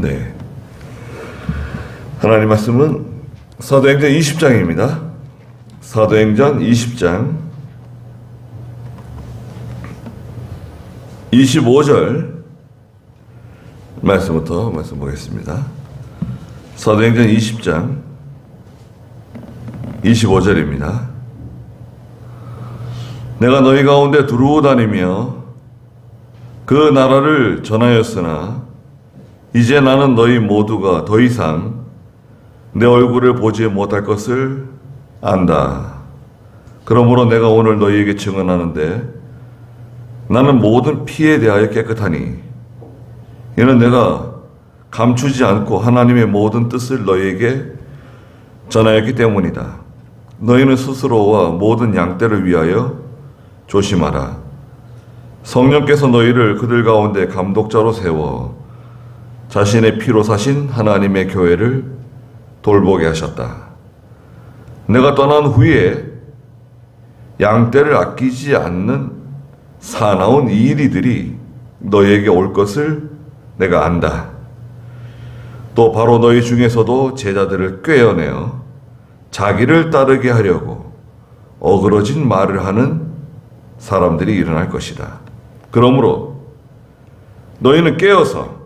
네. 하나님 말씀은 사도행전 20장입니다. 사도행전 20장 25절 말씀부터 말씀 보겠습니다. 사도행전 20장 25절입니다. 내가 너희 가운데 두루 다니며 그 나라를 전하였으나 이제 나는 너희 모두가 더 이상 내 얼굴을 보지 못할 것을 안다. 그러므로 내가 오늘 너희에게 증언하는데 나는 모든 피에 대하여 깨끗하니 이는 내가 감추지 않고 하나님의 모든 뜻을 너희에게 전하였기 때문이다. 너희는 스스로와 모든 양떼를 위하여 조심하라. 성령께서 너희를 그들 가운데 감독자로 세워 자신의 피로 사신 하나님의 교회를 돌보게 하셨다. 내가 떠난 후에 양떼를 아끼지 않는 사나운 이리들이 너희에게 올 것을 내가 안다. 또 바로 너희 중에서도 제자들을 꾀어내어 자기를 따르게 하려고 어그러진 말을 하는 사람들이 일어날 것이다. 그러므로 너희는 깨어서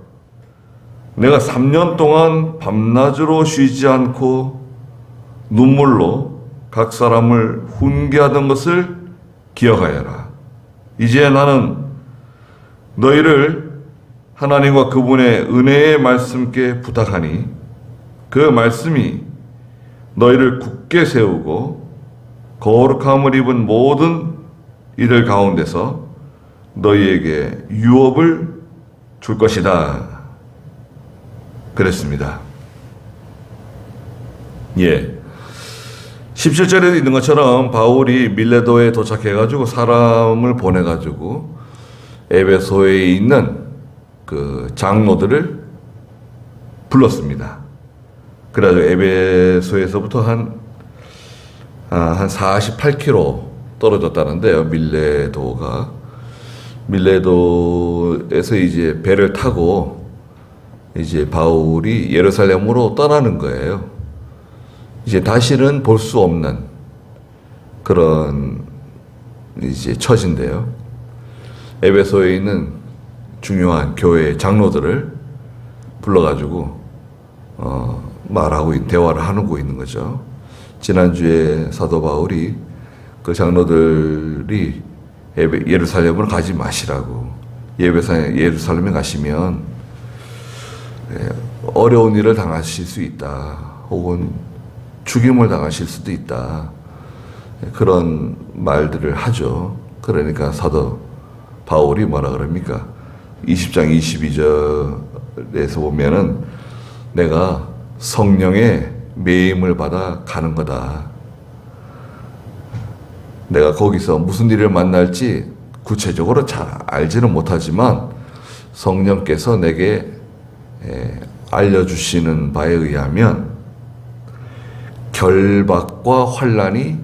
내가 3년 동안 밤낮으로 쉬지 않고 눈물로 각 사람을 훈계하던 것을 기억하여라. 이제 나는 너희를 하나님과 그분의 은혜의 말씀께 부탁하니 그 말씀이 너희를 굳게 세우고 거룩함을 입은 모든 이들 가운데서 너희에게 유업을 줄 것이다. 그랬습니다. 예. 17절에 있는 것처럼 바울이 밀레도에 도착해가지고 사람을 보내가지고 에베소에 있는 그 장로들을 불렀습니다. 그래가지고 에베소에서부터 한 48km 떨어졌다는데요. 밀레도에서 이제 배를 타고 이제 바울이 예루살렘으로 떠나는 거예요. 이제 다시는 볼 수 없는 그런 이제 처지인데요. 에베소에 있는 중요한 교회 장로들을 불러가지고 대화를 하고 있는 거죠. 지난주에 사도 바울이 그 장로들이 예루살렘으로 가지 마시라고, 예루살렘에 가시면 어려운 일을 당하실 수 있다, 혹은 죽임을 당하실 수도 있다, 그런 말들을 하죠. 그러니까 사도 바울이 뭐라 그럽니까? 20장 22절에서 보면은 내가 성령의 매임을 받아 가는 거다. 내가 거기서 무슨 일을 만날지 구체적으로 잘 알지는 못하지만 성령께서 내게 알려주시는 바에 의하면 결박과 환난이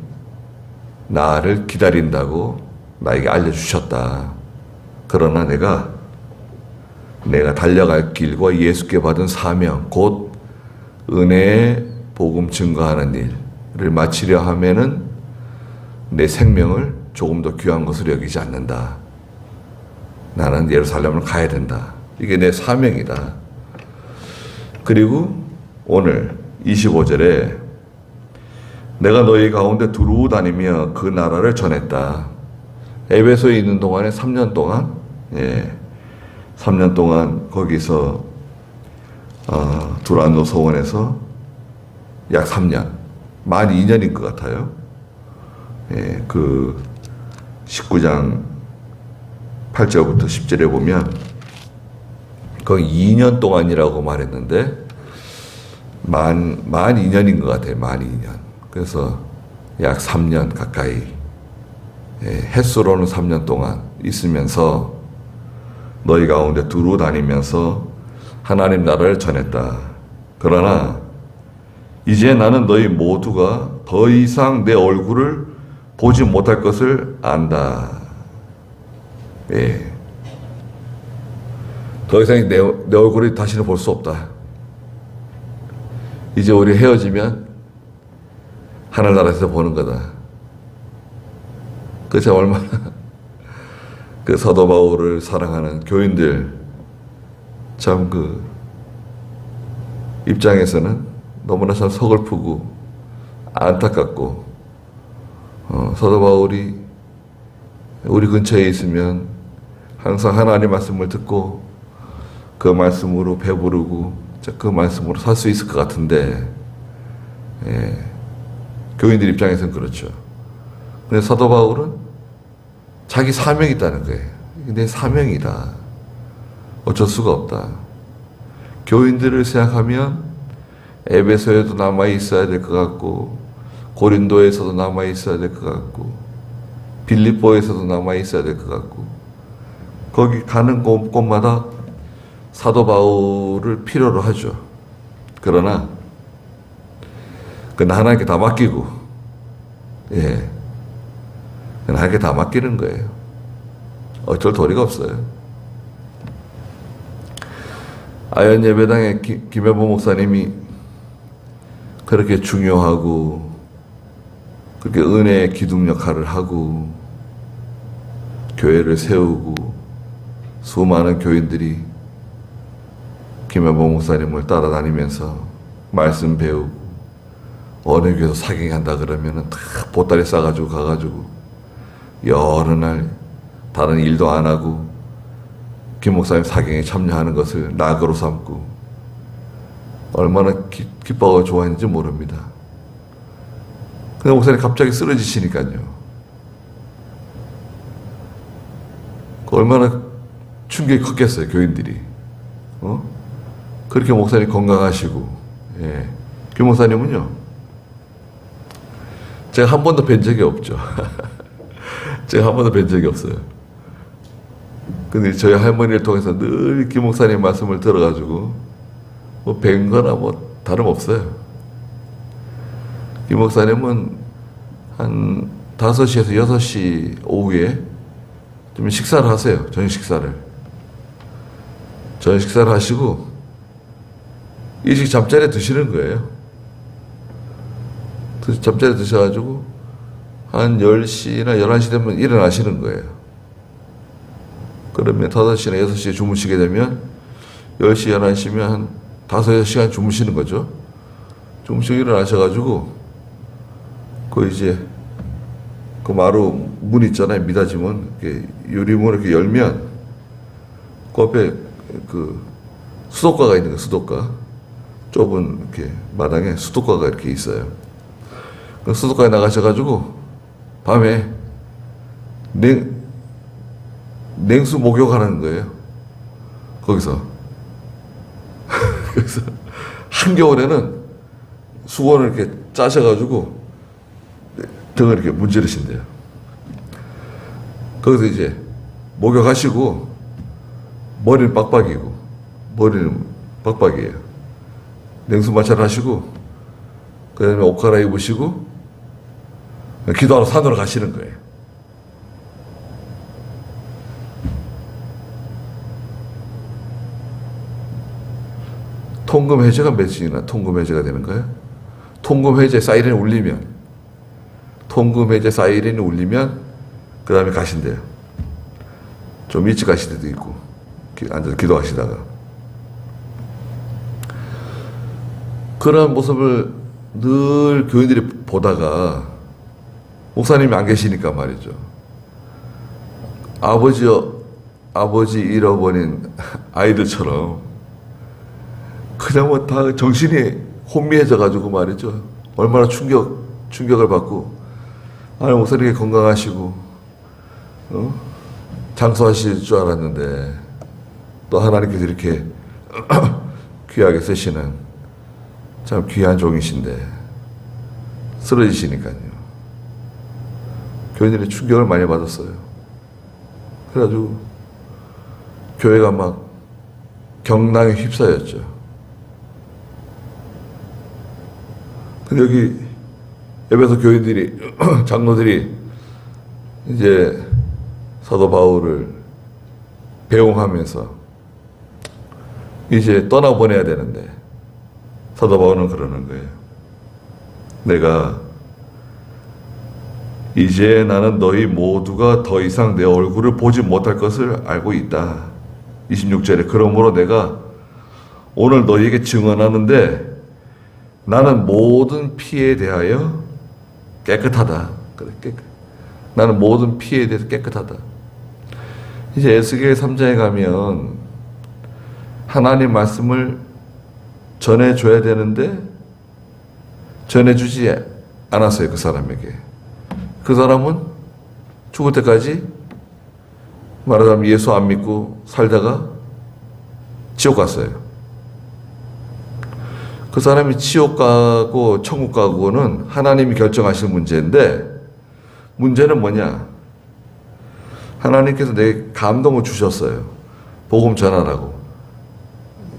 나를 기다린다고 나에게 알려주셨다. 그러나 내가 달려갈 길과 예수께 받은 사명, 곧 은혜의 복음 증거하는 일을 마치려 하면은 내 생명을 조금 더 귀한 것으로 여기지 않는다. 나는 예루살렘을 가야 된다. 이게 내 사명이다. 그리고 오늘 25절에 내가 너희 가운데 두루 다니며 그 나라를 전했다. 에베소에 있는 동안에 3년 동안, 3년 동안 거기서 두란노 소원에서 약 3년, 만 2년인 것 같아요. 그 19장 8절부터 10절에 보면 거의 2년 동안이라고 말했는데 만 2년인 것 같아요. 만 2년. 그래서 약 3년 가까이, 햇수로는 3년 동안 있으면서 너희 가운데 두루 다니면서 하나님 나라를 전했다. 그러나 이제 나는 너희 모두가 더 이상 내 얼굴을 보지 못할 것을 안다. 더 이상 내 얼굴이 다시는 볼 수 없다. 이제 우리 헤어지면 하늘나라에서 보는 거다. 그래서 얼마나 그 사도 바울을 사랑하는 교인들 참 그 입장에서는 너무나 참 서글프고 안타깝고 사도 바울이 우리 근처에 있으면 항상 하나님 말씀을 듣고 그 말씀으로 배부르고 그 말씀으로 살 수 있을 것 같은데 교인들 입장에서는 그렇죠. 근데 사도 바울은 자기 사명이 있다는 거예요. 내 사명이다. 어쩔 수가 없다. 교인들을 생각하면 에베소에도 남아 있어야 될 것 같고 고린도에서도 남아 있어야 될 것 같고 빌립보에서도 남아 있어야 될 것 같고 거기 가는 곳마다 사도 바울을 필요로 하죠. 그러나 그건 하나님께 다 맡기고 그건 하나님께 다 맡기는 거예요. 어쩔 도리가 없어요. 아연 예배당의 김여보 목사님이 그렇게 중요하고 그렇게 은혜의 기둥 역할을 하고 교회를 세우고 수많은 교인들이 김여보 목사님을 따라다니면서 말씀 배우고 어느 교회에서 사경한다 그러면은 다 보따리 싸가지고 가가지고 여러 날 다른 일도 안 하고 김 목사님 사경에 참여하는 것을 낙으로 삼고 얼마나 기뻐하고 좋아했는지 모릅니다. 근데 목사님 갑자기 쓰러지시니까요. 얼마나 충격이 컸겠어요, 교인들이. 그렇게 목사님 건강하시고, 김 목사님은요, 제가 한 번도 뵌 적이 없죠. 제가 한 번도 뵌 적이 없어요. 근데 저희 할머니를 통해서 늘 김 목사님 말씀을 들어가지고 뭐 뵌 거나 뭐 다름없어요. 김 목사님은 한 5시에서 6시 오후에 좀 식사를 하세요. 저녁 식사를 하시고 일찍 잠자리에 드시는 거예요. 잠자리에 드셔가지고 한 10시나 11시 되면 일어나시는 거예요. 그러면 5시나 6시에 주무시게 되면 10시, 11시면 한 5, 6시간 주무시는 거죠. 주무시고 일어나셔가지고 그 이제 그 마루 문 있잖아요. 미닫이문. 유리문을 이렇게 열면 그 앞에 그 수도가가 있는 거예요. 수도가. 좁은 이렇게 마당에 수도가가 이렇게 있어요. 그 수도가에 나가셔가지고 밤에 냉수 목욕하는 거예요. 거기서. 그래서 한겨울에는 수건을 이렇게 짜셔가지고 등을 이렇게 문지르신대요. 거기서 이제 목욕하시고 머리는 빡빡이고 머리는 빡빡이에요. 냉수 마찰 하시고 그 다음에 옷 갈아입으시고 기도하러 산으로 가시는 거예요. 통금 해제가 몇 시나 통금 해제가 되는 거예요? 통금 해제 사이렌이 울리면 그 다음에 가신대요. 좀 일찍 가실 때도 있고 앉아서 기도하시다가 그런 모습을 늘 교인들이 보다가 목사님이 안 계시니까 말이죠. 아버지 잃어버린 아이들처럼 그냥 뭐 다 정신이 혼미해져 가지고 말이죠. 얼마나 충격을 받고 아니 목사님이 건강하시고 장수하실 줄 알았는데 또 하나님께서 이렇게 귀하게 쓰시는 참 귀한 종이신데 쓰러지시니까요. 교인들이 충격을 많이 받았어요. 그래가지고 교회가 막 경랑에 휩싸였죠. 근데 여기 에베소 교인들이 장로들이 이제 사도 바울을 배웅하면서 이제 떠나보내야 되는데 사도 바울은 그러는 거예요. 내가 이제 나는 너희 모두가 더 이상 내 얼굴을 보지 못할 것을 알고 있다. 26절에 그러므로 내가 오늘 너희에게 증언하는데 나는 모든 피에 대하여 깨끗하다. 그래, 나는 모든 피에 대해서 깨끗하다. 이제 에스겔 3장에 가면 하나님 말씀을 전해줘야 되는데 전해주지 않았어요. 그 사람에게. 그 사람은 죽을 때까지 말하자면 예수 안 믿고 살다가 지옥 갔어요. 그 사람이 지옥 가고 천국 가고는 하나님이 결정하실 문제인데 문제는 뭐냐? 하나님께서 내게 감동을 주셨어요. 복음 전하라고.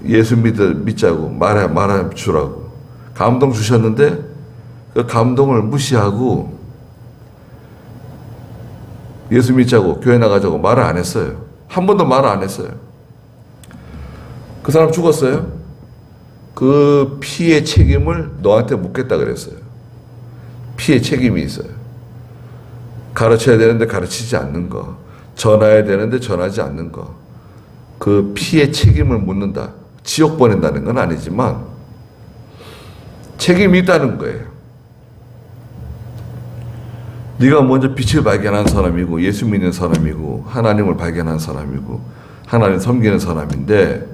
예수 믿자고 말해 주라고. 감동 주셨는데 그 감동을 무시하고 예수 믿자고 교회 나가자고 말을 안 했어요. 한 번도 말을 안 했어요. 그 사람 죽었어요. 그 피의 책임을 너한테 묻겠다 그랬어요. 피의 책임이 있어요. 가르쳐야 되는데 가르치지 않는 거, 전해야 되는데 전하지 않는 거, 그 피의 책임을 묻는다. 지옥 보낸다는 건 아니지만 책임이 있다는 거예요. 네가 먼저 빛을 발견한 사람이고 예수 믿는 사람이고 하나님을 발견한 사람이고 하나님 섬기는 사람인데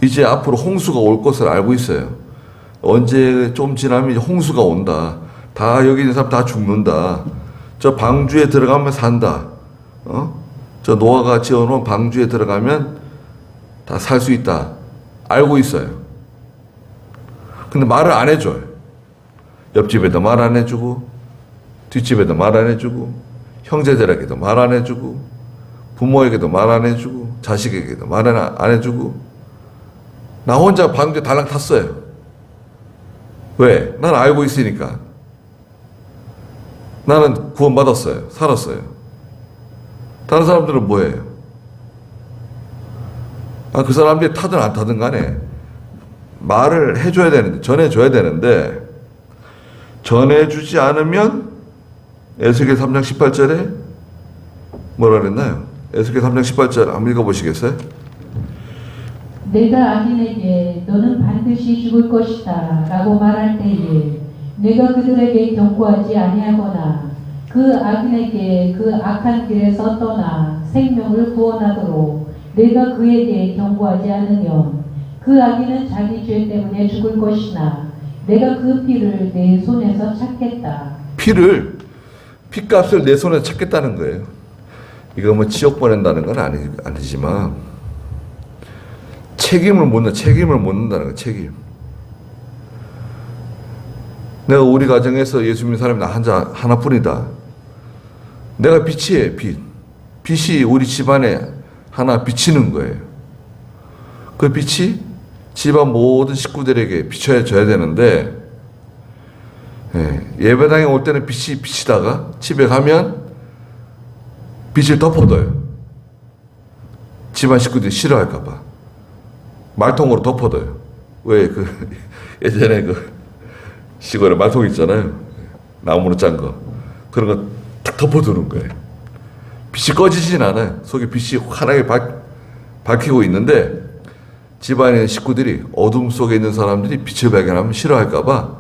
이제 앞으로 홍수가 올 것을 알고 있어요. 언제 좀 지나면 홍수가 온다. 다 여기 있는 사람 다 죽는다. 저 방주에 들어가면 산다. 저 노아가 지어놓은 방주에 들어가면 다 살 수 있다. 알고 있어요. 근데 말을 안 해줘요. 옆집에도 말 안 해주고 뒷집에도 말 안 해주고 형제들에게도 말 안 해주고 부모에게도 말 안 해주고 자식에게도 말 안 해주고 나 혼자 방주에 달랑 탔어요. 왜? 난 알고 있으니까. 나는 구원받았어요. 살았어요. 다른 사람들은 뭐예요? 그 사람들이 타든 안 타든 간에 말을 해줘야 되는데 전해줘야 되는데 전해주지 않으면 에스겔 3장 18절에 뭐라 그랬나요? 에스겔 3장 18절 한번 읽어보시겠어요? 내가 악인에게 너는 반드시 죽을 것이다 라고 말할 때에 내가 그들에게 경고하지 아니하거나 그 악인에게 그 악한 길에서 떠나 생명을 구원하도록 내가 그에게 경고하지 않으면 그 악인은 자기 죄 때문에 죽을 것이나 내가 그 피를 내 손에서 찾겠다. 피값을 내 손에서 찾겠다는 거예요. 이거 뭐 지옥 보낸다는 건 아니지만 책임을 묻는다는 거예요. 책임. 내가 우리 가정에서 예수 믿는 사람이 나 하나뿐이다. 내가 빛이에요. 빛이 우리 집안에 하나 비치는 거예요. 그 빛이 집안 모든 식구들에게 비춰져야 되는데 예배당에 올 때는 빛이 비치다가 집에 가면 빛을 덮어둬요. 집안 식구들이 싫어할까 봐. 말통으로 덮어둬요. 왜 예전에 시골에 말통 있잖아요. 나무로 짠 거. 그런 거 탁 덮어두는 거예요. 빛이 꺼지진 않아요. 속에 빛이 환하게 밝히고 있는데 집안에 식구들이 어둠 속에 있는 사람들이 빛을 발견하면 싫어할까 봐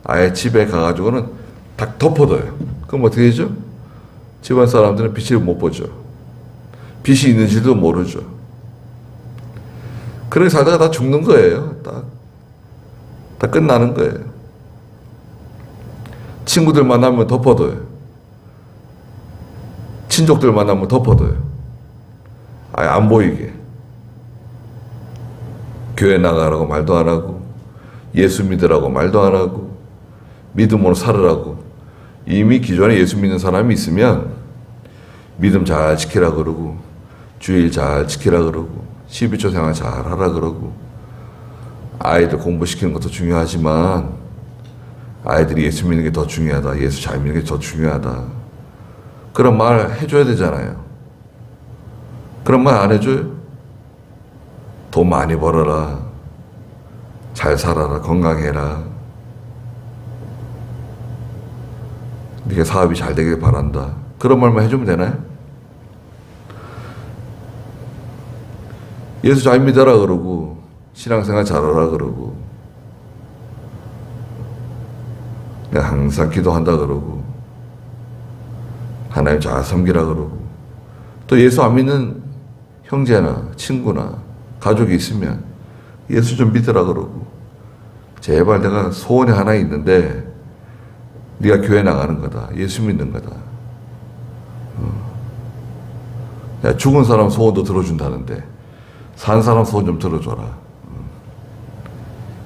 아예 집에 가가지고는 딱 덮어둬요. 그럼 어떻게 되죠? 집안 사람들은 빛을 못 보죠. 빛이 있는지도 모르죠. 그렇게 살다가 다 죽는 거예요. 다 끝나는 거예요. 친구들 만나면 덮어둬요. 친족들 만나면 덮어둬요. 아예 안 보이게. 교회 나가라고 말도 안 하고 예수 믿으라고 말도 안 하고 믿음으로 살으라고. 이미 기존에 예수 믿는 사람이 있으면 믿음 잘 지키라 그러고 주일 잘 지키라 그러고 12조 생활 잘 하라 그러고 아이들 공부시키는 것도 중요하지만 아이들이 예수 믿는 게 더 중요하다. 예수 잘 믿는 게 더 중요하다. 그런 말 해줘야 되잖아요. 그런 말 안 해줘요? 돈 많이 벌어라. 잘 살아라. 건강해라. 네가 사업이 잘 되길 바란다. 그런 말만 해주면 되나요? 예수 잘 믿어라 그러고 신앙생활 잘하라 그러고 내가 항상 기도한다 그러고 하나님 잘 섬기라 그러고 또 예수 안 믿는 형제나 친구나 가족이 있으면 예수 좀 믿으라 그러고 제발 내가 소원이 하나 있는데 네가 교회 나가는 거다. 예수 믿는 거다. 야, 죽은 사람 소원도 들어준다는데 산 사람 소원 좀 들어줘라.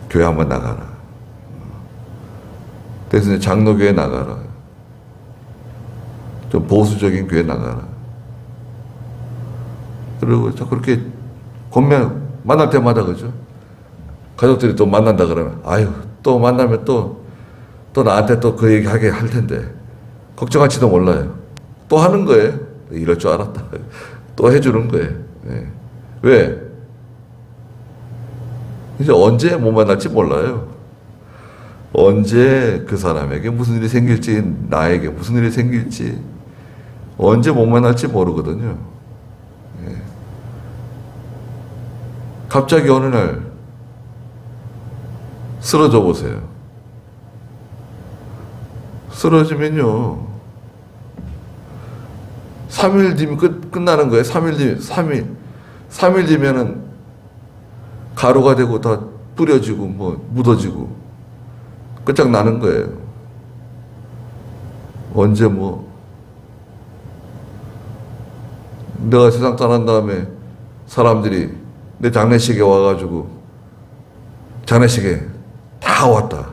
교회 한번 나가라. 그래서 장로교회 나가라. 좀 보수적인 교회 나가라. 그리고 자꾸 그렇게 만날 때마다 그죠? 가족들이 또 만난다 그러면 아유 또 만나면 또 나한테 또 그 얘기 하게 할 텐데 걱정할지도 몰라요. 또 하는 거예요. 이럴 줄 알았다. 또 해주는 거예요. 네. 왜? 이제 언제 못 만날지 몰라요. 언제 그 사람에게 무슨 일이 생길지 나에게 무슨 일이 생길지 언제 못 만날지 모르거든요. 네. 갑자기 어느 날 쓰러져 보세요. 쓰러지면요 3일 뒤면 끝나는 거예요. 3일 뒤면은 가루가 되고 다 뿌려지고 뭐 묻어지고 끝장나는 거예요. 언제 뭐 내가 세상 떠난 다음에 사람들이 내 장례식에 와가지고 장례식에 다 왔다.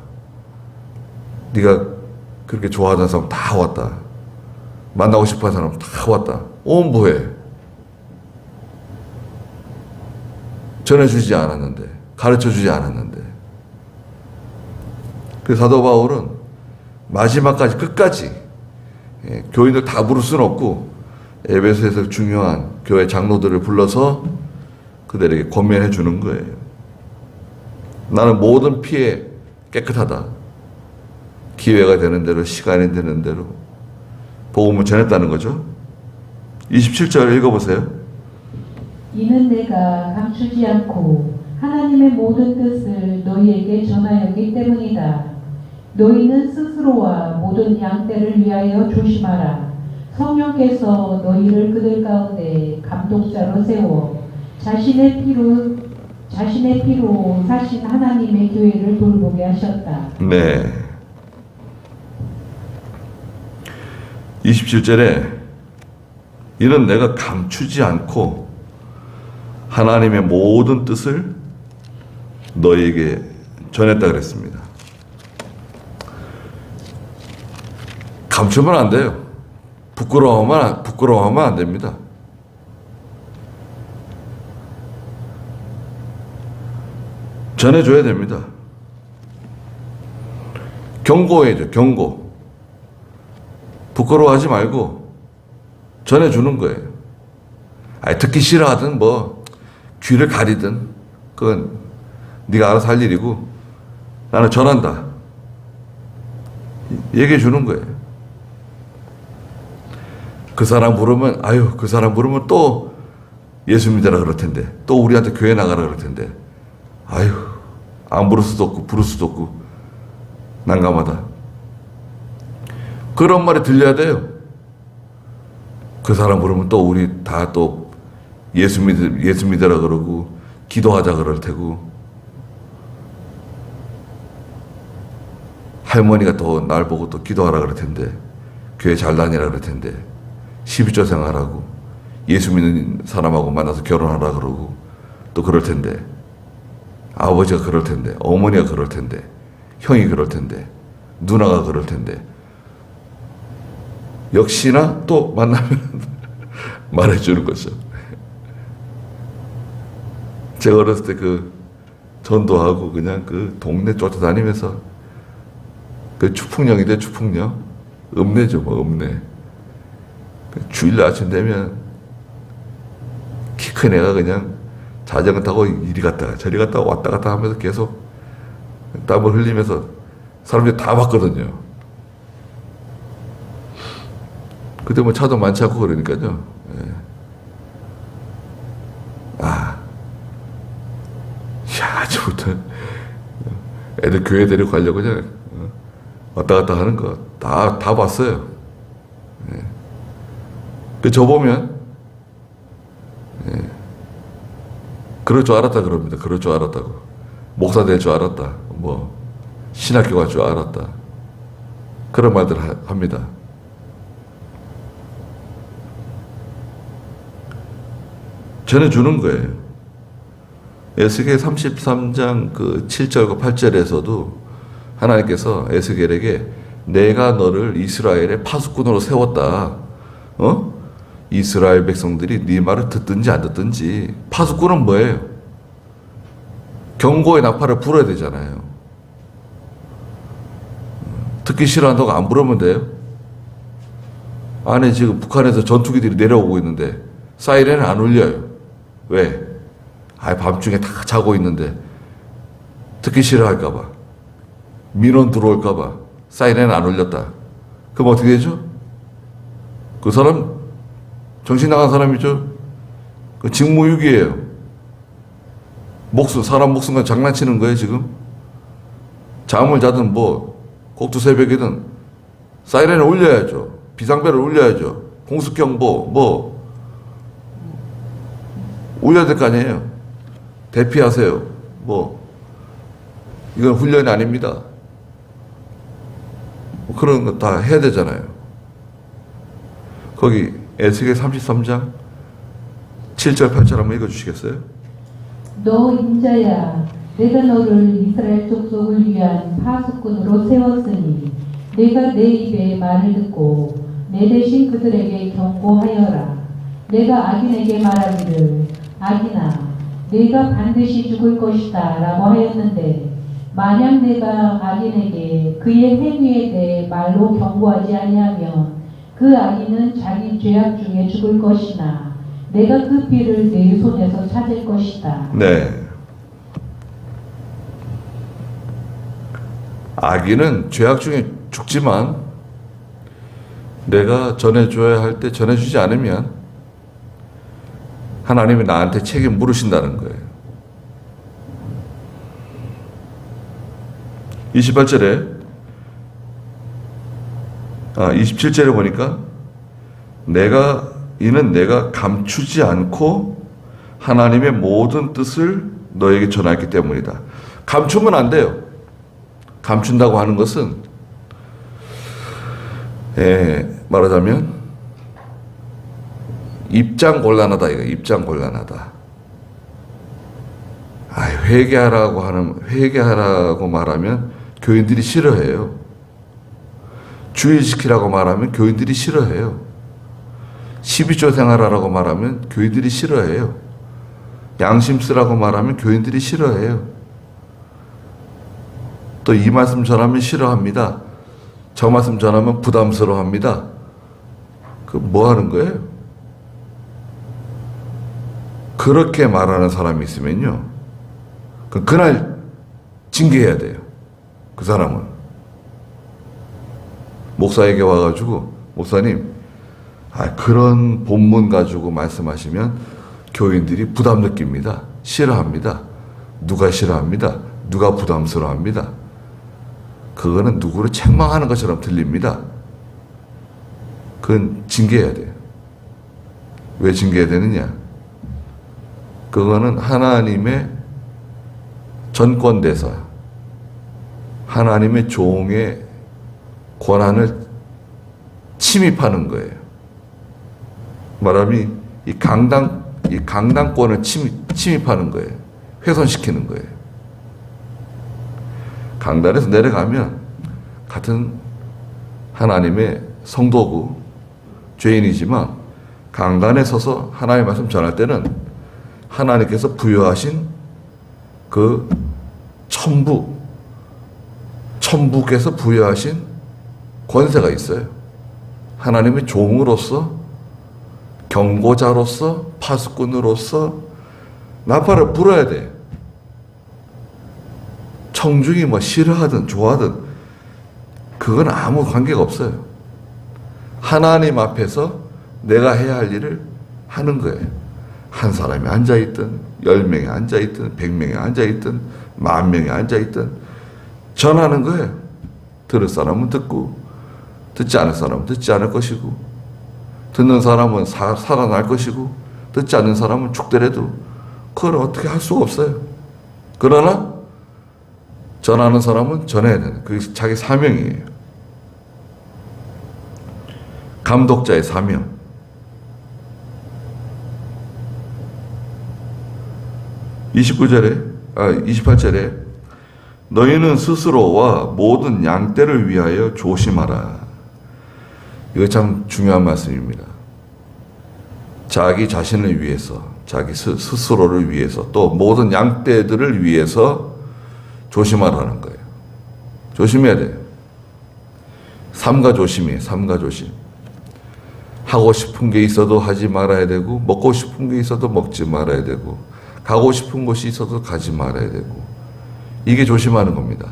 네가 그렇게 좋아하던 사람 다 왔다. 만나고 싶어하는 사람 다 왔다. 뭐해? 전해주지 않았는데, 가르쳐주지 않았는데. 그 사도 바울은 마지막까지 끝까지 교인들 다 부를 수는 없고 에베소에서 중요한 교회 장로들을 불러서 그들에게 권면해 주는 거예요. 나는 모든 피에 깨끗하다. 기회가 되는 대로 시간이 되는 대로 복음을 전했다는 거죠. 27절 읽어보세요. 이는 내가 감추지 않고 하나님의 모든 뜻을 너희에게 전하였기 때문이다. 너희는 스스로와 모든 양떼를 위하여 조심하라. 성령께서 너희를 그들 가운데 감독자로 세워 자신의 피로 사신 하나님의 교회를 돌보게 하셨다. 네. 27절에 이는 내가 감추지 않고 하나님의 모든 뜻을 너희에게 전했다 그랬습니다. 감추면 안 돼요. 부끄러워하면 안 됩니다. 전해줘야 됩니다. 경고해야죠. 경고. 부끄러워하지 말고 전해주는 거예요. 듣기 싫어하든 뭐 귀를 가리든 그건 네가 알아서 할 일이고 나는 전한다. 얘기해 주는 거예요. 그 사람 부르면 그 사람 부르면 또 예수 믿으라 그럴 텐데 또 우리한테 교회 나가라 그럴 텐데 안 부를 수도 없고 부를 수도 없고 난감하다. 그런 말이 들려야 돼요. 그 사람 부르면 또 우리 다 또 예수 믿으라 그러고 기도하자 그럴 테고 할머니가 또 날 보고 또 기도하라 그럴 텐데 교회 잘 다니라 그럴 텐데 12조 생활하고 예수 믿는 사람하고 만나서 결혼하라 그러고 또 그럴 텐데 아버지가 그럴 텐데 어머니가 그럴 텐데 형이 그럴 텐데 누나가 그럴 텐데 역시나 또 만나면 말해주는 거죠. 제가 어렸을 때 그 전도하고 그냥 그 동네 쫓아다니면서 그 추풍령인데 추풍령 읍내죠 뭐 읍내. 주일 아침 되면 큰애가 그냥 자전거 타고 이리 갔다가 저리 갔다가 왔다 갔다 하면서 계속 땀을 흘리면서 사람들이 다 봤거든요. 그때 뭐 차도 많지 않고 그러니까요. 예. 야, 아침부터 애들 교회 데리고 가려고 그냥 왔다 갔다 하는 거 다 봤어요. 예. 저 보면, 예. 그럴 줄 알았다 그럽니다. 그럴 줄 알았다고. 목사 될 줄 알았다. 뭐, 신학교 갈 줄 알았다. 그런 말들 합니다. 전해주는 거예요. 에스겔 33장 그 7절과 8절에서도 하나님께서 에스겔에게 내가 너를 이스라엘의 파수꾼으로 세웠다. 이스라엘 백성들이 네 말을 듣든지 안 듣든지. 파수꾼은 뭐예요? 경고의 나팔을 불어야 되잖아요. 듣기 싫어한다고 안 부르면 돼요? 안에 지금 북한에서 전투기들이 내려오고 있는데 사이렌은 안 울려요. 왜? 밤중에 다 자고 있는데 듣기 싫어할까봐, 민원 들어올까봐 사이렌 안 울렸다. 그럼 어떻게 되죠? 그 사람 정신 나간 사람이죠. 그 직무유기예요. 사람 목숨과 장난치는 거예요 지금. 잠을 자든 뭐 꼭두 새벽이든 사이렌을 울려야죠. 비상벨을 울려야죠. 공습경보 뭐 울려야 될 거 아니에요. 대피하세요. 뭐 이건 훈련이 아닙니다. 뭐 그런 거 다 해야 되잖아요. 거기 에스겔 33장 7절 8절 한번 읽어주시겠어요? 너 인자야, 내가 너를 이스라엘 족속을 위한 파수꾼으로 세웠으니 내가 내 입의 말을 듣고 내 대신 그들에게 경고하여라. 내가 악인에게 말하기를 악인아, 네가 반드시 죽을 것이다 라고 하였는데 만약 내가 악인에게 그의 행위에 대해 말로 경고하지 아니하면 그 악인은 자기 죄악 중에 죽을 것이나 내가 그 피를 내 손에서 찾을 것이다. 네. 악인은 죄악 중에 죽지만 내가 전해줘야 할 때 전해주지 않으면 하나님이 나한테 책임 물으신다는 거예요. 27절에 보니까 이는 내가 감추지 않고 하나님의 모든 뜻을 너에게 전하였기 때문이다. 감추면 안 돼요. 감춘다고 하는 것은 말하자면 입장곤란하다 이거. 입장곤란하다. 회개하라고 말하면 교인들이 싫어해요. 주일시키라고 말하면 교인들이 싫어해요. 12조 생활하라고 말하면 교인들이 싫어해요. 양심 쓰라고 말하면 교인들이 싫어해요. 또 이 말씀 전하면 싫어합니다. 저 말씀 전하면 부담스러워합니다. 뭐 하는 거예요? 그렇게 말하는 사람이 있으면요, 그날 징계해야 돼요. 그 사람은. 목사에게 와가지고, 목사님, 그런 본문 가지고 말씀하시면 교인들이 부담 느낍니다. 싫어합니다. 누가 싫어합니다. 누가 부담스러워합니다. 그거는 누구를 책망하는 것처럼 들립니다. 그건 징계해야 돼요. 왜 징계해야 되느냐? 그거는 하나님의 전권대사, 하나님의 종의 권한을 침입하는 거예요. 말하면 이 강당권을 침입하는 거예요. 훼손시키는 거예요. 강단에서 내려가면 같은 하나님의 성도고 죄인이지만 강단에 서서 하나님의 말씀 전할 때는 하나님께서 부여하신 그 천부께서 부여하신 권세가 있어요. 하나님의 종으로서 경고자로서, 파수꾼으로서 나팔을 불어야 돼. 청중이 뭐 싫어하든 좋아하든 그건 아무 관계가 없어요. 하나님 앞에서 내가 해야 할 일을 하는 거예요. 한 사람이 앉아있든 10명이 앉아있든 100명이 앉아있든 10,000명이 앉아있든 전하는 거예요. 들을 사람은 듣고 듣지 않을 사람은 듣지 않을 것이고 듣는 사람은 살아날 것이고 듣지 않는 사람은 죽더라도 그걸 어떻게 할 수가 없어요. 그러나 전하는 사람은 전해야 되는 그게 자기 사명이에요. 감독자의 사명. 28절에 너희는 스스로와 모든 양떼를 위하여 조심하라. 이거 참 중요한 말씀입니다. 자기 자신을 위해서, 자기 스스로를 위해서, 또 모든 양떼들을 위해서 조심하라는 거예요. 조심해야 돼요. 삼가 조심이에요. 삼가 조심. 하고 싶은 게 있어도 하지 말아야 되고, 먹고 싶은 게 있어도 먹지 말아야 되고, 가고 싶은 곳이 있어도 가지 말아야 되고, 이게 조심하는 겁니다.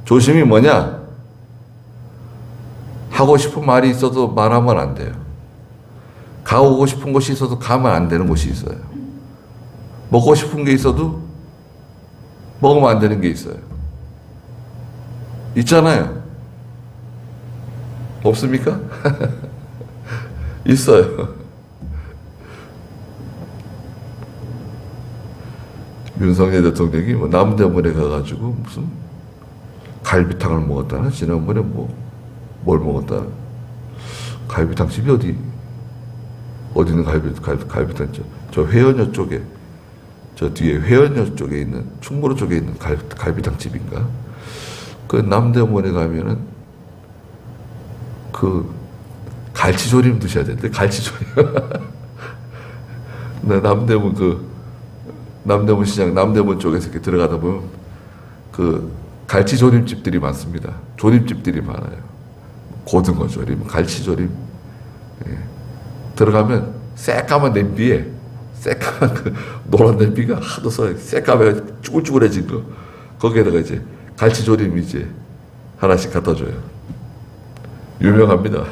조심이 뭐냐? 하고 싶은 말이 있어도 말하면 안 돼요. 가고 싶은 곳이 있어도 가면 안 되는 곳이 있어요. 먹고 싶은 게 있어도 먹으면 안 되는 게 있어요. 있잖아요. 없습니까? 있어요. 윤석열 대통령이 뭐 남대문에 가가지고 무슨 갈비탕을 먹었다나 지난번에 뭘 먹었다. 갈비탕 집이 어디 있는 갈비탕 저 회원역 쪽에 저 뒤에 회원역 쪽에 있는 충무로 쪽에 있는 갈비탕 집인가? 그 남대문에 가면은 그 갈치조림 드셔야 되는데 갈치조림. 나 남대문 시장 남대문 쪽에서 이렇게 들어가다 보면 그 갈치조림집들이 많습니다. 조림집들이 많아요. 고등어조림, 갈치조림. 예. 들어가면 새까만 냄비에 새까만 그 노란 냄비가 하도 써 새까매 쭈글쭈글해진 거 거기에다가 이제 갈치조림 이제 하나씩 갖다 줘요. 유명합니다.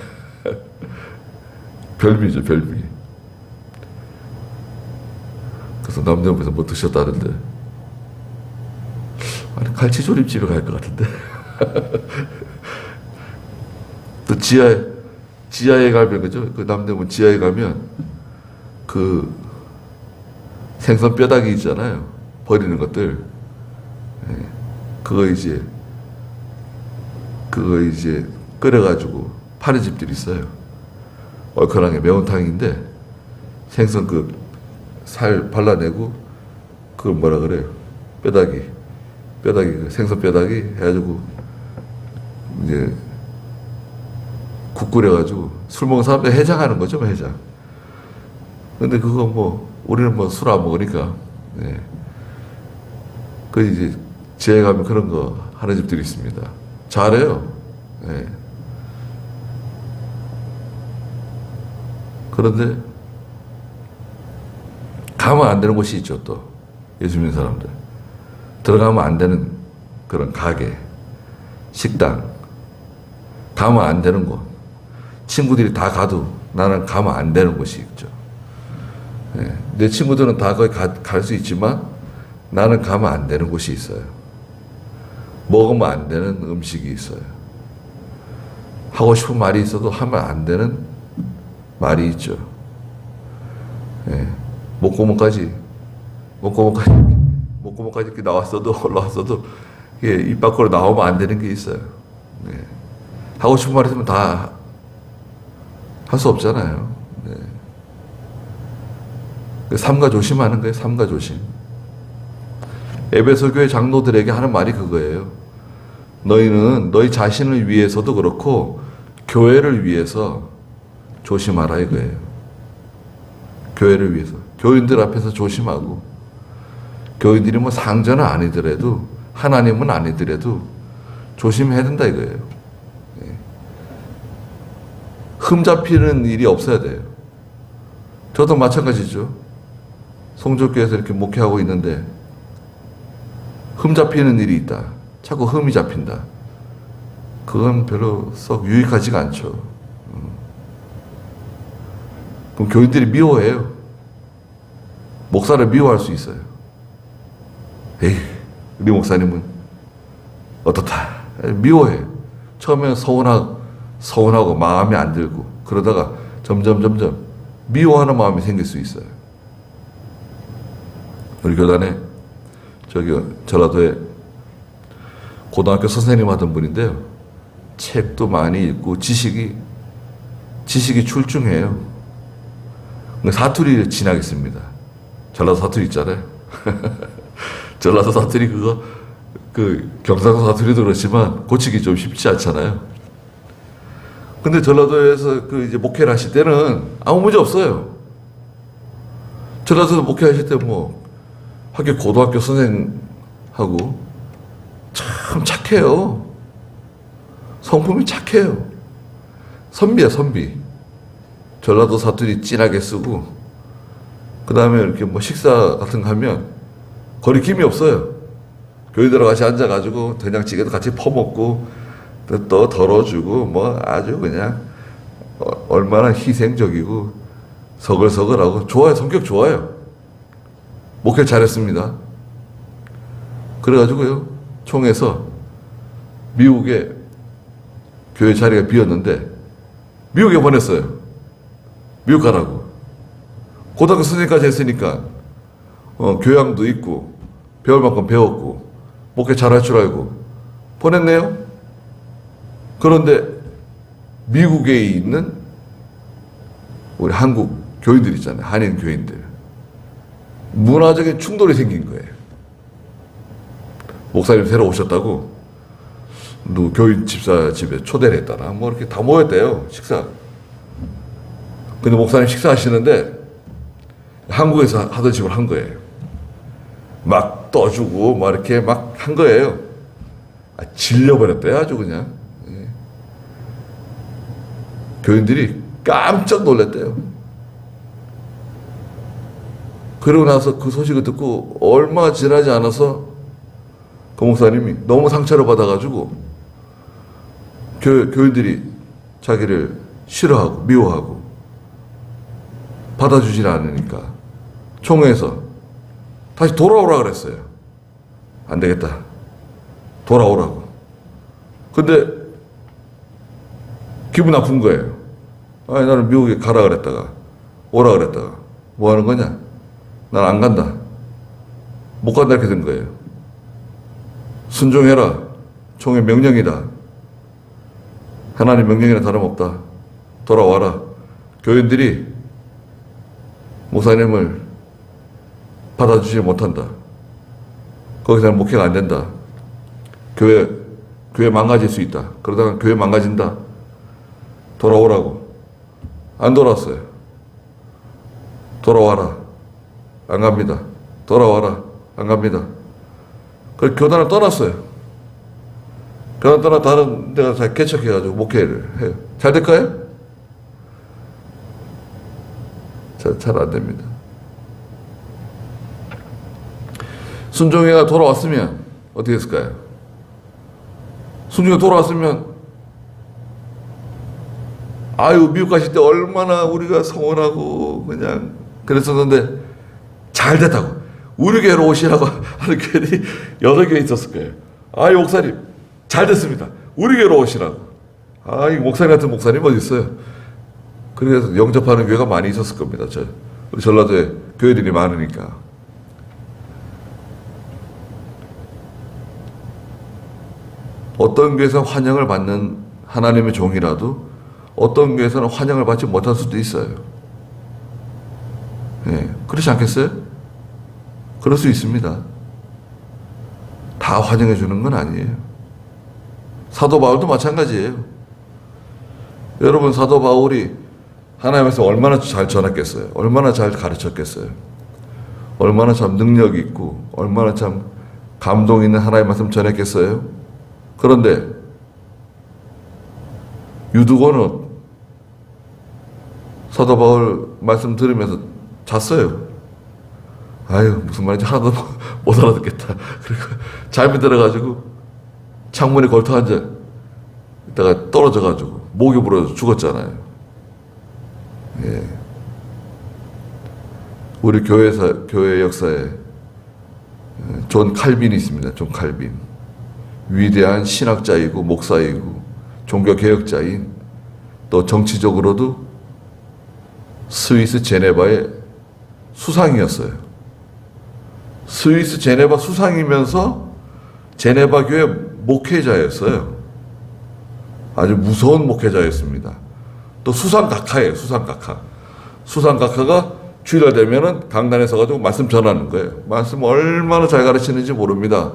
별미죠, 별미. 그래서 남대문에서 뭐 드셨다는데 아니 갈치조림집에 갈 것 같은데. 또 지하에 가면 그죠? 그 남대문 지하에 가면 그 생선 뼈다귀 있잖아요. 버리는 것들. 예. 그거 이제 끓여가지고 파는 집들이 있어요. 얼큰하게 매운탕인데 생선 그 살 발라내고 그걸 뭐라 그래요? 뼈다귀 생선 뼈다귀 해가지고 이제 국 끓여가지고 술 먹은 사람들 해장하는 거죠, 해장. 근데 그거 뭐 우리는 술 안 먹으니까 예. 그 이제 지하에 가면 그런 거 하는 집들이 있습니다. 잘해요. 예. 그런데 가면 안 되는 곳이 있죠. 또 예수 믿는 사람들 들어가면 안 되는 그런 가게, 식당, 가면 안 되는 곳. 친구들이 다 가도 나는 가면 안 되는 곳이 있죠. 예. 내 친구들은 다 거기 갈 수 있지만 나는 가면 안 되는 곳이 있어요. 먹으면 안 되는 음식이 있어요. 하고 싶은 말이 있어도 하면 안 되는 말이 있죠. 예. 목구멍까지 이렇게 나왔어도 올라왔어도 이게 입 밖으로 나오면 안 되는 게 있어요. 예. 하고 싶은 말 있으면 다 할 수 없잖아요. 네. 삼가 조심하는 거예요. 삼가 조심. 에베소 교회 장로들에게 하는 말이 그거예요. 너희는 너희 자신을 위해서도 그렇고 교회를 위해서 조심하라 이거예요. 교회를 위해서. 교인들 앞에서 조심하고 교인들이 뭐 상전은 아니더라도 하나님은 아니더라도 조심해야 된다 이거예요. 흠 잡히는 일이 없어야 돼요. 저도 마찬가지죠. 성적교회에서 이렇게 목회하고 있는데 흠 잡히는 일이 있다. 자꾸 흠이 잡힌다. 그건 별로 썩 유익하지가 않죠. 그럼 교인들이 미워해요. 목사를 미워할 수 있어요. 에이, 우리 목사님은 어떻다. 미워해. 처음에는 서운하고 마음에 안 들고 그러다가 점점 미워하는 마음이 생길 수 있어요. 우리 교단에 전라도에 고등학교 선생님 하던 분인데요. 책도 많이 읽고 지식이 출중해요. 사투리를 진하게 씁니다. 전라도 사투리 있잖아요. 전라도 사투리 경상도 사투리도 그렇지만 고치기 좀 쉽지 않잖아요. 근데 전라도에서 이제 목회를 하실 때는 아무 문제 없어요. 전라도에서 목회하실 때 학교 고등학교 선생하고 참 착해요. 성품이 착해요. 선비야, 선비. 전라도 사투리 진하게 쓰고, 그 다음에 이렇게 식사 같은 거 하면 거리낌이 없어요. 교인들하고 같이 앉아가지고 된장찌개도 같이 퍼먹고, 또 덜어주고, 아주 그냥 얼마나 희생적이고 서글서글하고 좋아요. 성격 좋아요. 목회 잘했습니다. 그래가지고요, 총에서 미국에 교회 자리가 비었는데 미국에 보냈어요. 미국 가라고. 고등학교 선생님까지 했으니까 교양도 있고 배울 만큼 배웠고 목회 잘할 줄 알고 보냈네요. 그런데 미국에 있는 우리 한국 교인들 있잖아요. 한인 교인들. 문화적인 충돌이 생긴 거예요. 목사님 새로 오셨다고 교인 집사 집에 초대를 했다나 이렇게 다 모였대요. 식사. 근데 목사님 식사하시는데 한국에서 하던 식으로 한 거예요. 막 떠주고 이렇게 막 한 거예요. 질려버렸대요. 아주 그냥. 예. 교인들이 깜짝 놀랐대요. 그러고 나서 그 소식을 듣고 얼마 지나지 않아서 그 목사님이 너무 상처를 받아가지고 교인들이 자기를 싫어하고 미워하고 받아주질 않으니까 총회에서 다시 돌아오라 그랬어요. 안 되겠다. 돌아오라고. 근데 기분 나쁜 거예요. 아니, 나는 미국에 가라 그랬다가 오라 그랬다가 뭐 하는 거냐? 난 안 간다. 못 간다 이렇게 된 거예요. 순종해라. 총의 명령이다. 하나님 명령이나 다름없다. 돌아와라. 교인들이 목사님을 받아주지 못한다. 거기서는 목회가 안 된다. 교회 망가질 수 있다. 그러다가 교회 망가진다. 돌아오라고. 안 돌아왔어요. 돌아와라. 안 갑니다. 돌아와라. 안 갑니다. 그래서 교단을 떠났어요. 교단 떠나 다른 데가 잘 개척해가지고 목회를 해요. 잘 될까요? 잘 안 됩니다. 순종이가 돌아왔으면 어떻게 했을까요? 순종이가 돌아왔으면 미국 가실 때 얼마나 우리가 성원하고 그냥 그랬었는데 잘 됐다고. 우리 교회로 오시라고 하는 교회들이 8개 있었을 거예요. 목사님 잘 됐습니다. 우리 교회로 오시라고. 이 목사님 같은 목사님 어디 있어요? 그래서 영접하는 교회가 많이 있었을 겁니다. 우리 전라도에 교회들이 많으니까. 어떤 교회에서 환영을 받는 하나님의 종이라도 어떤 교회에서는 환영을 받지 못할 수도 있어요. 예, 그렇지 않겠어요? 그럴 수 있습니다. 다 환영해 주는 건 아니에요. 사도 바울도 마찬가지예요. 여러분, 사도 바울이 하나님께서 얼마나 잘 전했겠어요? 얼마나 잘 가르쳤겠어요? 얼마나 참 능력 있고 얼마나 참 감동 있는 하나님의 말씀 전했겠어요? 그런데 유두고는 사도 바울 말씀 들으면서 잤어요. 아유, 무슨 말인지 하나도 못 알아듣겠다. 그리고 잠이 들어가지고 창문에 걸터 앉아 있다가 떨어져가지고 목이 부러져 죽었잖아요. 예. 우리 교회 역사에 존 칼빈이 있습니다. 존 칼빈. 위대한 신학자이고 목사이고 종교개혁자인, 또 정치적으로도 스위스 제네바의 수상이었어요. 스위스 제네바 수상이면서 제네바 교회 목회자였어요. 아주 무서운 목회자였습니다. 또 수상각하예요. 수상각하. 수상각하가 주일날 되면은 강단에 서가지고 말씀 전하는 거예요. 말씀 얼마나 잘 가르치는지 모릅니다.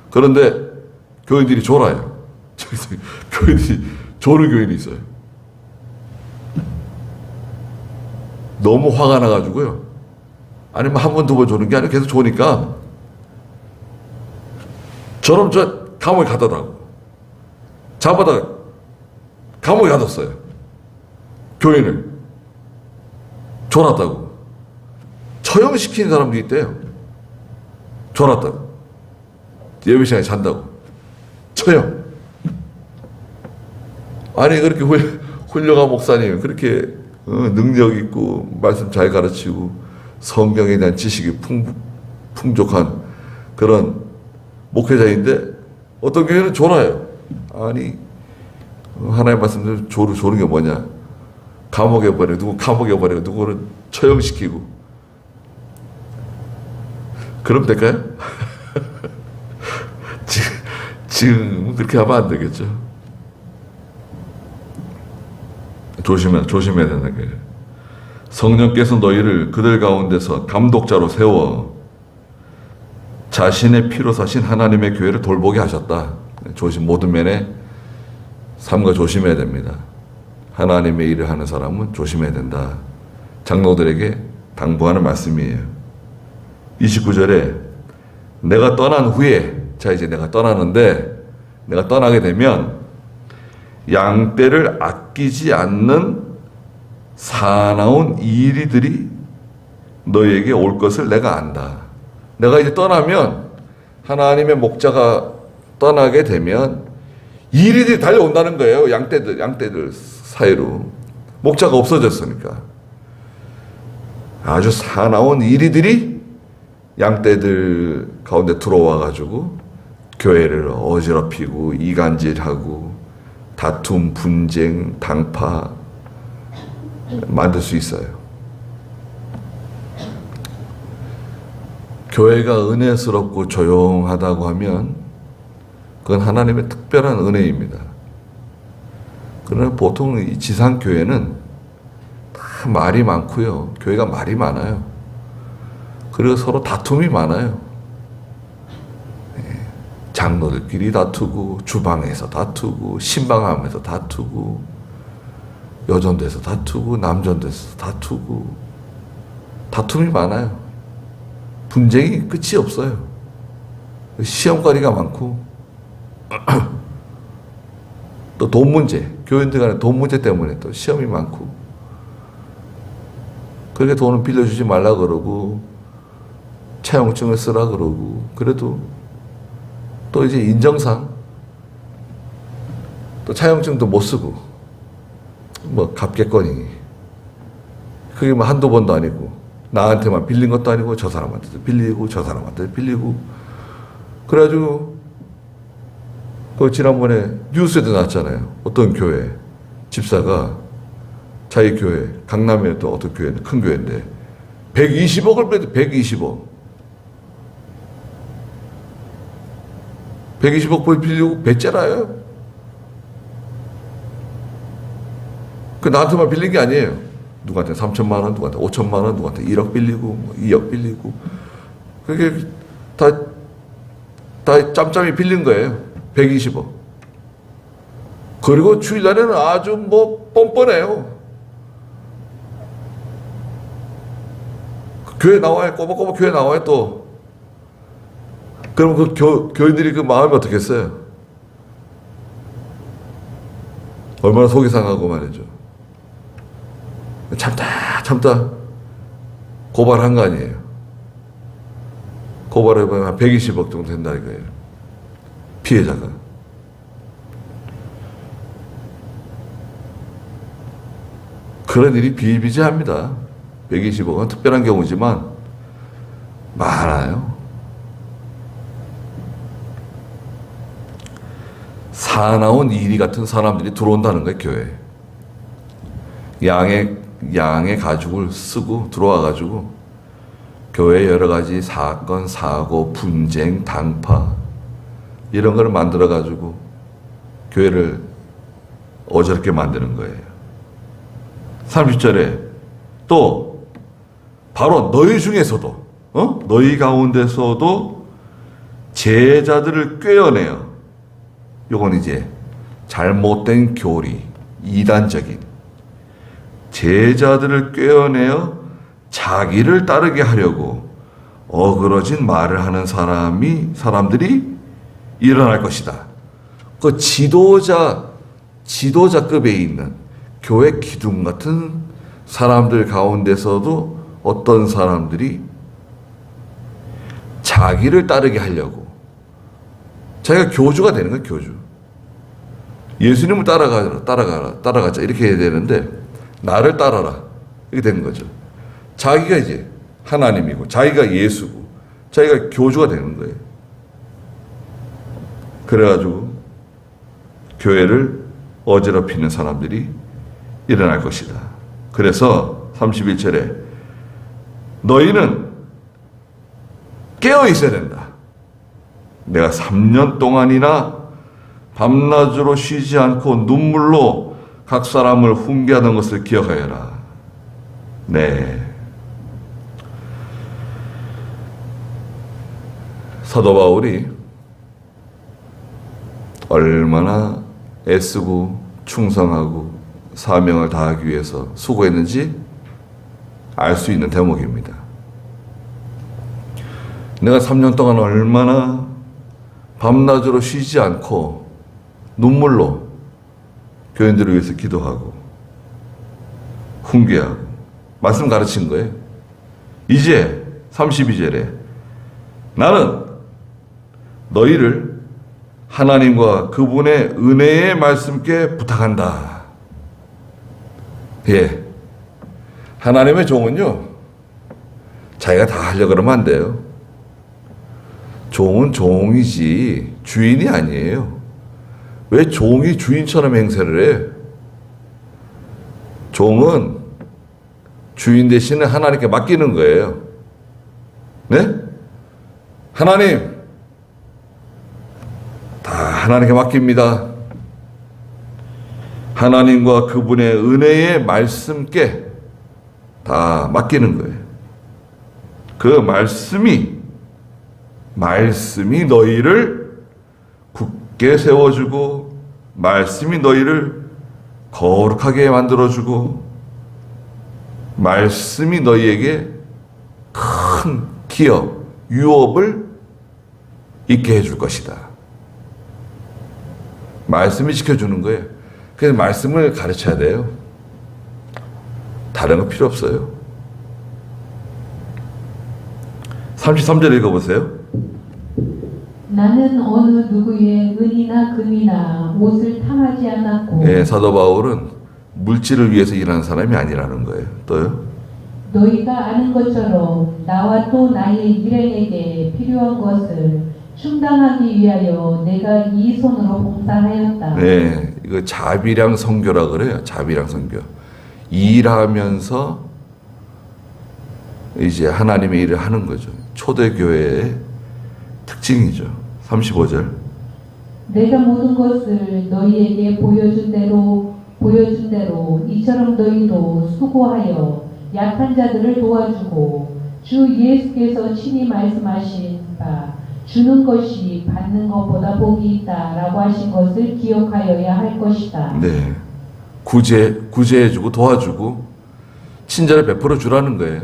그런데 교인들이 졸아요. 저기서 교인들이 조는 교인이 있어요. 너무 화가 나가지고요. 아니면 한 번, 두 번 조는 게 아니라 계속 조니까 저놈 저 감옥에 가더라고. 잡아다가 감옥에 가뒀어요. 교인을. 졸았다고. 처형시키는 사람도 있대요. 졸았다고. 예배 시간에 잔다고. 처형. 아니 그렇게 훌륭한 목사님, 그렇게 능력 있고 말씀 잘 가르치고 성경에 대한 지식이 풍족한 그런 목회자인데 어떤 교회는 졸아요. 아니 하나님 말씀대로 조는 게 뭐냐? 감옥에 버리고, 누구 감옥에 버리고, 누구를 처형시키고. 그럼 될까요? 지금 그렇게 하면 안 되겠죠. 조심해야 된다는 거예요. 성령께서 너희를 그들 가운데서 감독자로 세워 자신의 피로 사신 하나님의 교회를 돌보게 하셨다. 모든 면에 삼가 조심해야 됩니다. 하나님의 일을 하는 사람은 조심해야 된다. 장로들에게 당부하는 말씀이에요. 29절에 내가 떠난 후에, 자 이제 내가 떠나는데, 내가 떠나게 되면 양떼를 아끼지 않는 사나운 이리들이 너희에게 올 것을 내가 안다. 내가 이제 떠나면, 하나님의 목자가 떠나게 되면 이리들이 달려온다는 거예요. 양떼들 사이로. 목자가 없어졌으니까. 아주 사나운 이리들이 양떼들 가운데 들어와 가지고 교회를 어지럽히고 이간질하고 다툼, 분쟁, 당파 만들 수 있어요. 교회가 은혜스럽고 조용하다고 하면 그건 하나님의 특별한 은혜입니다. 그러나 보통 이 지상교회는 다 말이 많고요. 교회가 말이 많아요. 그리고 서로 다툼이 많아요. 장로들끼리 다투고, 주방에서 다투고, 신방하면서 다투고, 여전도에서 다투고, 남전도에서 다투고, 다툼이 많아요. 분쟁이 끝이 없어요. 시험거리가 많고, 또 돈 문제, 교인들 간에 돈 문제 때문에 또 시험이 많고, 그렇게 돈을 빌려주지 말라 그러고, 차용증을 쓰라 그러고, 그래도 또 이제 인정상 또 차용증도 못 쓰고, 뭐 갚겠거니. 그게 뭐 한두 번도 아니고, 나한테만 빌린 것도 아니고 저 사람한테도 빌리고 저 사람한테도 빌리고. 그래가지고 그 지난번에 뉴스에도 나왔잖아요. 어떤 교회 집사가 자기 교회, 강남에 또 어떤 교회는 큰 교회인데 120억을 빼도 120억 120억 빌리고 배째라요. 그 나한테만 빌린 게 아니에요. 누구한테 3천만 원, 누구한테 5천만 원, 누구한테 1억 빌리고, 2억 빌리고. 그게 다 짬짬이 빌린 거예요. 120억. 그리고 주일날에는 아주 뭐 뻔뻔해요. 교회 나와요. 꼬박꼬박 교회 나와요, 또. 그럼 그 교인들이 그 마음이 어떻겠어요? 얼마나 속이 상하고 말이죠. 참다 고발한 거 아니에요. 고발해보면 한 120억 정도 된다 이거예요. 피해자가. 그런 일이 비일비재합니다. 120억은 특별한 경우지만 많아요. 사나운 이리 같은 사람들이 들어온다는 거예요, 교회에. 양의 가죽을 쓰고 들어와가지고 교회 여러 가지 사건, 사고, 분쟁, 당파 이런 걸 만들어가지고 교회를 어저럽게 만드는 거예요. 30절에 또 바로 너희 중에서도 너희 가운데서도 제자들을 꿰어내어, 요건 이제 잘못된 교리, 이단적인 제자들을 꿰어내어 자기를 따르게 하려고 어그러진 말을 하는 사람들이 일어날 것이다. 그 지도자급에 있는 교회 기둥 같은 사람들 가운데서도 어떤 사람들이 자기를 따르게 하려고, 자기가 교주가 되는 거예요, 교주. 예수님을 따라가자 이렇게 해야 되는데 나를 따라라 이렇게 되는 거죠. 자기가 이제 하나님이고 자기가 예수고 자기가 교주가 되는 거예요. 그래가지고 교회를 어지럽히는 사람들이 일어날 것이다. 그래서 31절에 너희는 깨어 있어야 된다. 내가 3년 동안이나 밤낮으로 쉬지 않고 눈물로 각 사람을 훈계하는 것을 기억하여라. 네. 사도 바울이 얼마나 애쓰고 충성하고 사명을 다하기 위해서 수고했는지 알 수 있는 대목입니다. 내가 3년 동안 얼마나 밤낮으로 쉬지 않고 눈물로 교인들을 위해서 기도하고 훈계하고 말씀 가르친 거예요. 이제 32절에 나는 너희를 하나님과 그분의 은혜의 말씀께 부탁한다. 예. 하나님의 종은요, 자기가 다 하려고 그러면 안 돼요. 종은 종이지 주인이 아니에요. 왜 종이 주인처럼 행세를 해? 종은 주인 대신에 하나님께 맡기는 거예요. 네? 하나님, 다 하나님께 맡깁니다. 하나님과 그분의 은혜의 말씀께 다 맡기는 거예요. 그 말씀이 너희를 굳게 세워주고, 말씀이 너희를 거룩하게 만들어주고, 말씀이 너희에게 큰 기업, 유업을 있게 해줄 것이다. 말씀이 지켜주는 거예요. 그래서 말씀을 가르쳐야 돼요. 다른 거 필요 없어요. 33절 읽어보세요. 나는 어느 누구의 은이나 금이나 옷을 탐하지 않았고, 예, 사도 바울은 물질을 위해서 일하는 사람이 아니라는 거예요. 또요? 너희가 아는 것처럼 나와 또 나의 일행에게 필요한 것을 충당하기 위하여 내가 이 손으로 봉사하였다. 네, 이거 자비량 선교라 그래요. 자비량 선교. 일하면서 이제 하나님의 일을 하는 거죠. 초대교회의 특징이죠. 35절. 내가 모든 것을 너희에게 보여준 대로 이처럼 너희도 수고하여 약한 자들을 도와주고 주 예수께서 친히 말씀하신 바 주는 것이 받는 것보다 복이 있다라고 하신 것을 기억하여야 할 것이다. 네, 구제해주고 도와주고 친절을 베풀어 주라는 거예요.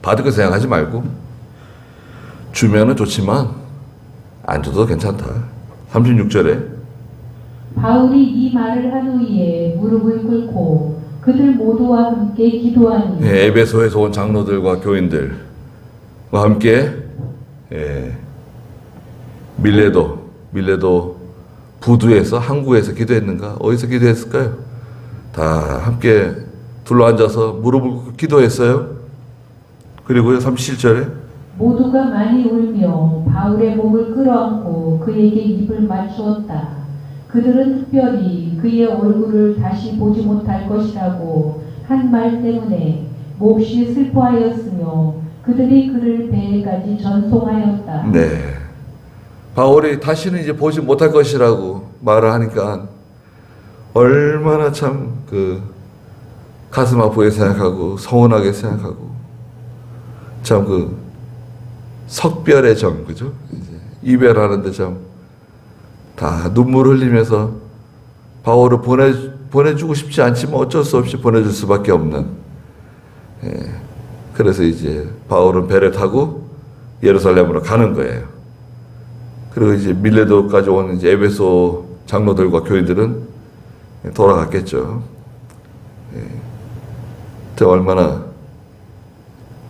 받을 거 생각하지 말고, 주면은 좋지만 안 줘도 괜찮다. 36절에 바울이 이 말을 한 후에 무릎을 꿇고 그들 모두와 함께 기도하니 예, 에베소에서 온 장로들과 교인들과 함께 밀레도 부두에서 항구에서 기도했는가? 어디서 기도했을까요? 다 함께 둘러앉아서 무릎을 꿇고 기도했어요. 그리고요 37절에 모두가 많이 울며 바울의 목을 끌어안고 그에게 입을 맞추었다. 그들은 특별히 그의 얼굴을 다시 보지 못할 것이라고 한 말 때문에 몹시 슬퍼하였으며 그들이 그를 배에까지 전송하였다. 네. 바울이 다시는 이제 보지 못할 것이라고 말을 하니까 얼마나 참 가슴 아프게 생각하고 서운하게 생각하고 참 석별의 정, 그죠? 이제 이별하는데 참 다 눈물 흘리면서 바울을 보내주고 싶지 않지만 어쩔 수 없이 보내줄 수밖에 없는. 그래서 이제 바울은 배를 타고 예루살렘으로 가는 거예요. 그리고 이제 밀레도까지 온 이제 에베소 장로들과 교인들은 돌아갔겠죠. 얼마나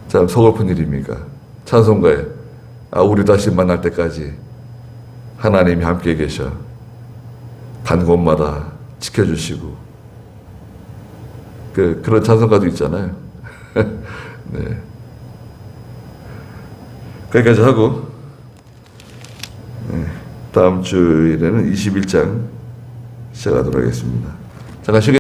참 서글픈 일입니까? 찬송가에 우리 다시 만날 때까지 하나님이 함께 계셔 간 곳마다 지켜주시고 그런 찬송가도 있잖아요. 네. 거기까지 하고 다음 주일에는 21장 시작하도록 하겠습니다. 잠깐 쉬겠습니다.